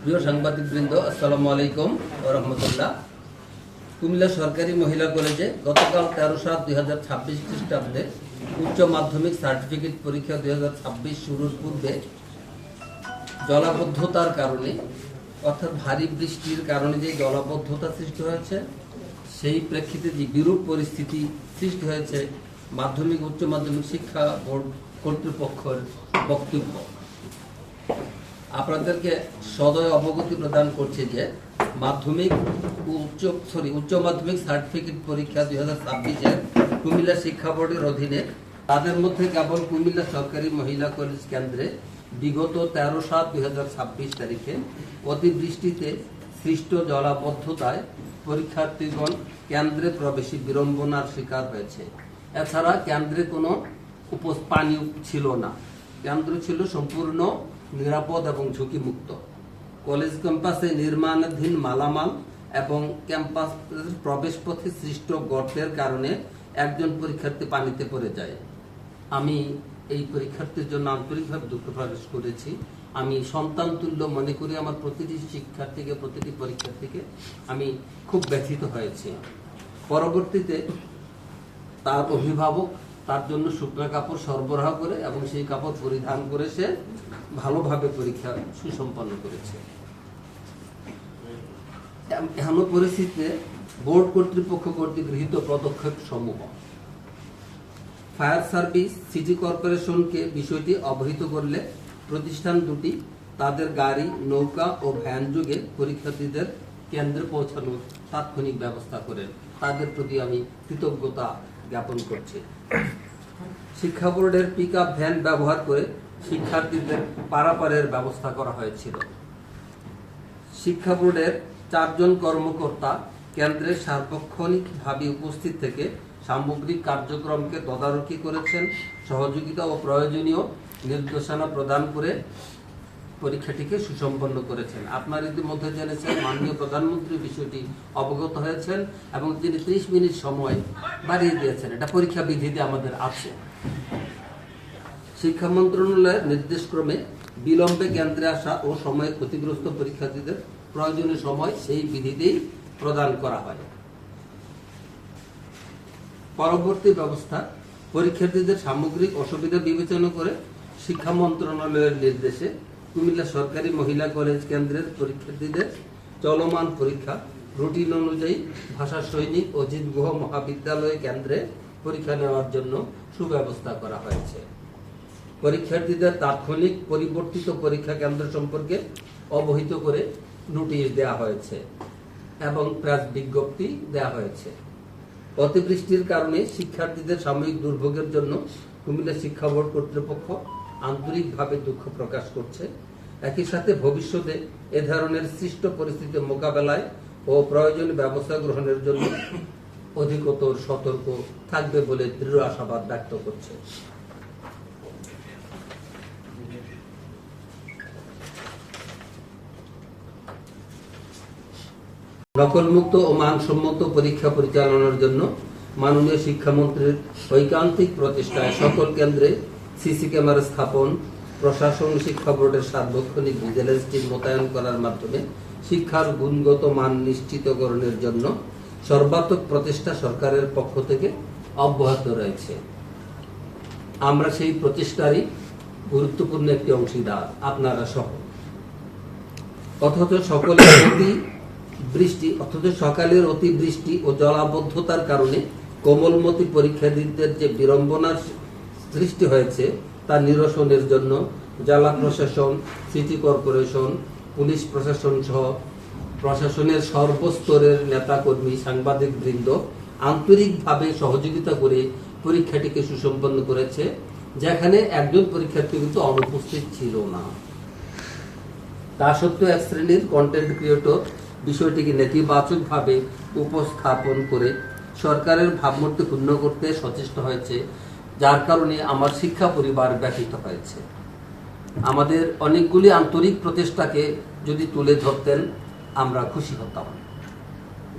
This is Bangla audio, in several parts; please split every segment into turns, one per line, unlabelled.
প্রিয় সাংবাদিকবৃন্দ, আসসালামু আলাইকুম ওয়া রাহমাতুল্লাহ। কুমিল্লা সরকারি মহিলা কলেজে গতকাল 13/7/2026 খ্রিস্টাব্দে উচ্চ মাধ্যমিক সার্টিফিকেট পরীক্ষা 2026 শুরুর পূর্বে জলাবদ্ধতার কারণে অর্থাৎ ভারী বৃষ্টির কারণে যে জলাবদ্ধতা সৃষ্টি হয়েছে, সেই প্রেক্ষিতে যে বিরূপ পরিস্থিতি সৃষ্টি হয়েছে, মাধ্যমিক উচ্চ মাধ্যমিক শিক্ষা বোর্ড কর্তৃপক্ষের বক্তব্য আপনাদেরকে সদয় অবগতি প্রদান করছে যে উচ্চ মাধ্যমিক সার্টিফিকেট পরীক্ষা 2026-এর কুমিল্লা শিক্ষা বোর্ডের অধীনে তাদের মধ্যে কেবল কুমিল্লা সরকারি মহিলা কলেজ কেন্দ্রে বিগত 13/7/2026 তারিখে অতিবৃষ্টিতে সৃষ্ট জলাবদ্ধতায় পরীক্ষার্থীগণ কেন্দ্রে প্রবেশে বিড়ম্বনার শিকার হয়েছে। এছাড়া কেন্দ্রে কোনো পানি ছিল না। কেন্দ্র ছিল সম্পূর্ণ নিরাপদ এবং ঝুঁকিমুক্ত। কলেজ ক্যাম্পাসে নির্মাণাধীন মালামাল এবং ক্যাম্পাসের প্রবেশ পথে সৃষ্ট গর্তের কারণে একজন পরীক্ষার্থী পানিতে পড়ে যায়। আমি এই পরীক্ষার্থীর জন্য আন্তরিকভাবে দুঃখ প্রকাশ করেছি। আমি সন্তান তুল্য মনে করি আমার প্রতিটি শিক্ষার্থীকে, প্রতিটি পরীক্ষার্থীকে। আমি খুব ব্যথিত হয়েছি। পরবর্তীতে তার অভিভাবক তার জন্য শুকনো কাপড় সরবরাহ করে এবং সেই কাপড় পরিধান করে সে ভালোভাবে পরীক্ষা সুসম্পন্ন করেছে। এমন পরিস্থিতিতে বোর্ড কর্তৃপক্ষ কর্তৃক গৃহীত পদক্ষেপ সমূহ: ফায়ার সার্ভিস সিটি কর্পোরেশনকে বিষয়টি অবহিত করলে প্রতিষ্ঠান দুটি তাদের গাড়ি, নৌকা ও ভ্যান যোগে পরীক্ষার্থীদের কেন্দ্রে পৌঁছানোর তাৎক্ষণিক ব্যবস্থা করেন। তাদের প্রতি আমি কৃতজ্ঞতা জ্ঞাপন করছি। শিক্ষা বোর্ডের পিকআপ ভ্যান ব্যবহার করে শিক্ষার্থীদের পারাপারের ব্যবস্থা করা হয়েছিল। শিক্ষা বোর্ডের 4 জন কর্মকর্তা কেন্দ্রে সার্বক্ষণিকভাবে উপস্থিত থেকে সামগ্রিক কার্যক্রমকে তদারকি করেছেন, সহযোগিতা ও প্রয়োজনীয় নির্দেশনা প্রদান করে পরীক্ষাটিকে সুসম্পন্ন করেছেন। আপনারা ইতিমধ্যে জেনেছেন, মাননীয় প্রধানমন্ত্রী বিষয়টি অবগত হয়েছেন এবং তিনি 30 মিনিট সময় বাড়িয়ে দিয়েছেন। এটা পরীক্ষা বিধিতে আমাদের আছে। শিক্ষা মন্ত্রণালয়ের নির্দেশক্রমে বিলম্বে কেন্দ্রে আসা ও সময়ে ক্ষতিগ্রস্ত পরীক্ষার্থীদের প্রয়োজনীয় সময় সেই বিধিতেই প্রদান করা হয়। পরবর্তী ব্যবস্থা: পরীক্ষার্থীদের সামগ্রিক অসুবিধা বিবেচনা করে শিক্ষা মন্ত্রণালয়ের নির্দেশে কুমিল্লা সরকারি মহিলা কলেজ কেন্দ্রের পরীক্ষার্থীদের চলমান পরীক্ষা রুটিন অনুযায়ী ভাষা সৈনিক অজিত গুহ মহাবিদ্যালয় কেন্দ্রে পরীক্ষা নেওয়ার জন্য সুব্যবস্থা করা হয়েছে। পরীক্ষার্থীদের তাৎক্ষণিক পরিবর্তিত পরীক্ষা কেন্দ্র সম্পর্কে অবহিত করে নোটিশ দেওয়া হয়েছে এবং প্রেস বিজ্ঞপ্তি দেওয়া হয়েছে। অতিবৃষ্টির কারণে শিক্ষার্থীদের সাময়িক দুর্ভোগের জন্য কুমিল্লা শিক্ষা বোর্ড কর্তৃপক্ষ আন্তরিকভাবে দুঃখ প্রকাশ করছে। একই সাথে ভবিষ্যতে এ ধরনের সৃষ্ট পরিস্থিতি মোকাবেলায় ও প্রয়োজনীয় ব্যবস্থা গ্রহণের জন্য অধিকতর সতর্ক থাকবে বলে দৃঢ় আশাবাদ ব্যক্ত করছে। নকলমুক্ত ও মানসম্মত পরীক্ষা পরিচালনার জন্য মাননীয় শিক্ষামন্ত্রীর ঐকান্তিক প্রচেষ্টায় সকল কেন্দ্রে সিসি ক্যামেরা স্থাপন, প্রশাসন শিক্ষা বোর্ডের সার্বক্ষণিক ভিজিলেন্স টিম মোতায়েন করার মাধ্যমে শিক্ষার গুণগত মান নিশ্চিতকরণের জন্য সর্বাত্মক প্রচেষ্টা সরকারের পক্ষ থেকে অব্যাহত রয়েছে। আমরা সেই প্রচেষ্টারই গুরুত্বপূর্ণ একটি অংশীদার, আপনারা সহ। অথচ সকালের অতিবৃষ্টি ও জলাবদ্ধতার কারণে কোমলমতি পরীক্ষার্থীদের যে বিড়ম্বনার সৃষ্টি হয়েছে তা নিরসনের জন্য জেলা প্রশাসন, সিটি কর্পোরেশন, পুলিশ প্রশাসন সহ প্রশাসনের সর্বস্তরের নেতাকর্মী, সাংবাদিক বৃন্দ আন্তরিকভাবে সহযোগিতা করে পরীক্ষাটিকে সুসম্পন্ন করেছে, যেখানে একজন পরীক্ষার্থী কিন্তু অনুপস্থিত ছিল না। তা সত্ত্বেও এক শ্রেণীর কন্টেন্ট ক্রিয়েটর বিষয়টিকে নেতিবাচকভাবে উপস্থাপন করে সরকারের ভাবমূর্তি ক্ষুণ্ণ করতে সচেষ্ট হয়েছে, যার কারণে আমার শিক্ষা পরিবার ব্যথিত হয়েছে। আমাদের অনেকগুলি আন্তরিক প্রচেষ্টাকে যদি তুলে ধরতেন আমরা খুশি হতাম।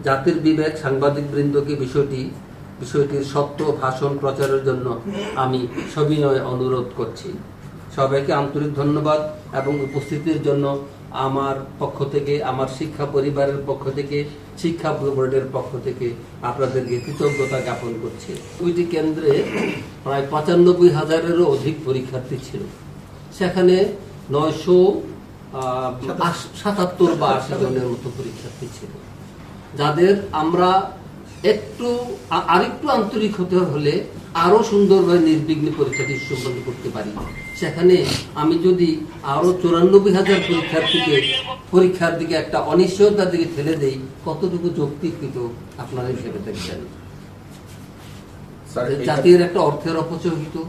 জাতির বিবেক সাংবাদিক বৃন্দকে বিষয়টির সত্য ভাষণ প্রচারের জন্য আমি সবিনয় অনুরোধ করছি। সবাইকে আন্তরিক ধন্যবাদ এবং উপস্থিতির জন্য আমার পক্ষ থেকে, আমার শিক্ষা পরিবারের পক্ষ থেকে, শিক্ষা বোর্ডের পক্ষ থেকে আপনাদেরকে কৃতজ্ঞতা জ্ঞাপন করছি। দুইটি কেন্দ্রে প্রায় ৯৫,০০০-এরও অধিক পরীক্ষার্থী ছিল। সেখানে ৯৭৭ বা ৮০ জনের মতো পরীক্ষার্থী ছিল, যাদের আমরা আরেকটু আন্তরিক হতে হলে আরো সুন্দরভাবে নির্বিঘ্নে পরীক্ষাটি সম্পন্ন করতে পারি। সেখানে আমি যদি আরো ৯৪,০০০ পরীক্ষার্থীকে পরীক্ষার দিকে একটা অনিশ্চয়তার দিকে ঠেলে দেই, কতটুকু যৌক্তিকৃত আপনারা হিসেবে দেখছেন। জাতির একটা অর্থের অপচয় হইতো,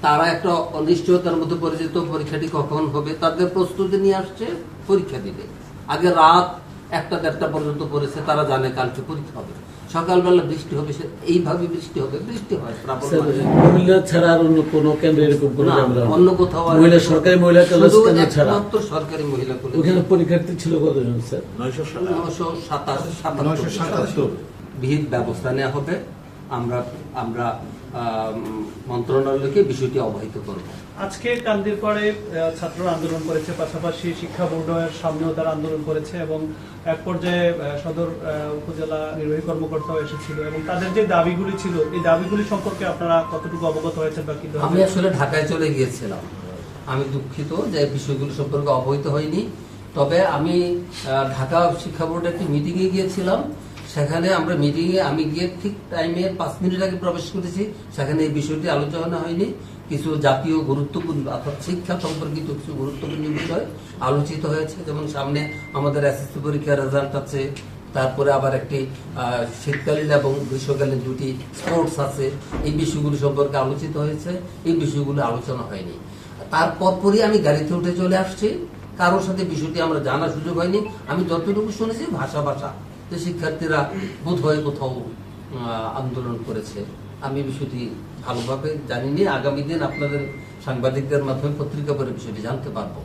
তারা একটা অনিশ্চয়তার মধ্যে পরিচিত, পরীক্ষাটি কখন হবে তাদের প্রস্তুতি নিয়ে আসছে পরীক্ষা দিবে। আগে রাত ১টা-১.৫টা পর্যন্ত পড়েছে, তারা জানে কালকে পরীক্ষা হবে, সকালবেলা বৃষ্টি হবে, এইভাবে বৃষ্টি হবে, বৃষ্টি হয়।
কুমিল্লা ছাড়া আর অন্য কোনো কেন্দ্রে এরকম
অন্য কোথাও
সরকারি মহিলা কলেজ ছাড়া
সরকারি মহিলা কলেজ
ওখানে পরীক্ষার্থী ছিল কতজন স্যার?
৯৭৭। বিহিত ব্যবস্থা নেওয়া হবে। আমরা মন্ত্রণালয়কে বিষয়টি অবহিত করব।
আজকে কান্দির পরে ছাত্ররা আন্দোলন করেছে, পাশাপাশি শিক্ষা বোর্ডের সামনেও তারা আন্দোলন করেছে এবং এক পর্যায়ে সদর উপজেলা নির্বাহী কর্মকর্তাও এসেছিল এবং তাদের যে দাবিগুলি ছিল, এই দাবিগুলি সম্পর্কে আপনারা কতটুকু অবগত হয়েছেন বা কি?
আমি আসলে ঢাকায় চলে গিয়েছিলাম, আমি দুঃখিত যে বিষয়গুলি সম্পর্কে অবহিত হয়নি। তবে আমি ঢাকা শিক্ষা বোর্ডের একটি মিটিংয়ে গিয়েছিলাম। সেখানে আমরা মিটিংয়ে আমি গিয়ে ঠিক টাইমে 5 মিনিট আগে প্রবেশ করেছি। সেখানে এই বিষয়টি আলোচনা হয়নি। কিছু জাতীয় গুরুত্বপূর্ণ অর্থাৎ শিক্ষা সম্পর্কিত কিছু গুরুত্বপূর্ণ বিষয় আলোচিত হয়েছে, যেমন সামনে আমাদের এসএসসি পরীক্ষার রেজাল্ট আছে, তারপরে আবার একটি শীতকালীন এবং গ্রীষ্মকালীন দুটি স্পোর্টস আছে। এই বিষয়গুলি সম্পর্কে আলোচিত হয়েছে, এই বিষয়গুলো আলোচনা হয়নি। তারপরই আমি গাড়িতে উঠে চলে আসছি, কারোর সাথে বিষয়টি আমরা জানার সুযোগ হয়নি। আমি যতটুকু শুনেছি ভাষা যে শিক্ষার্থীরা বোধ হয় কোথাও আন্দোলন করেছে। আমি বিষয়টি ভালোভাবে জানিনি। আগামী দিন আপনাদের সাংবাদিকদের মাধ্যমে পত্রিকা পড়ে বিষয়টি জানতে পারবো।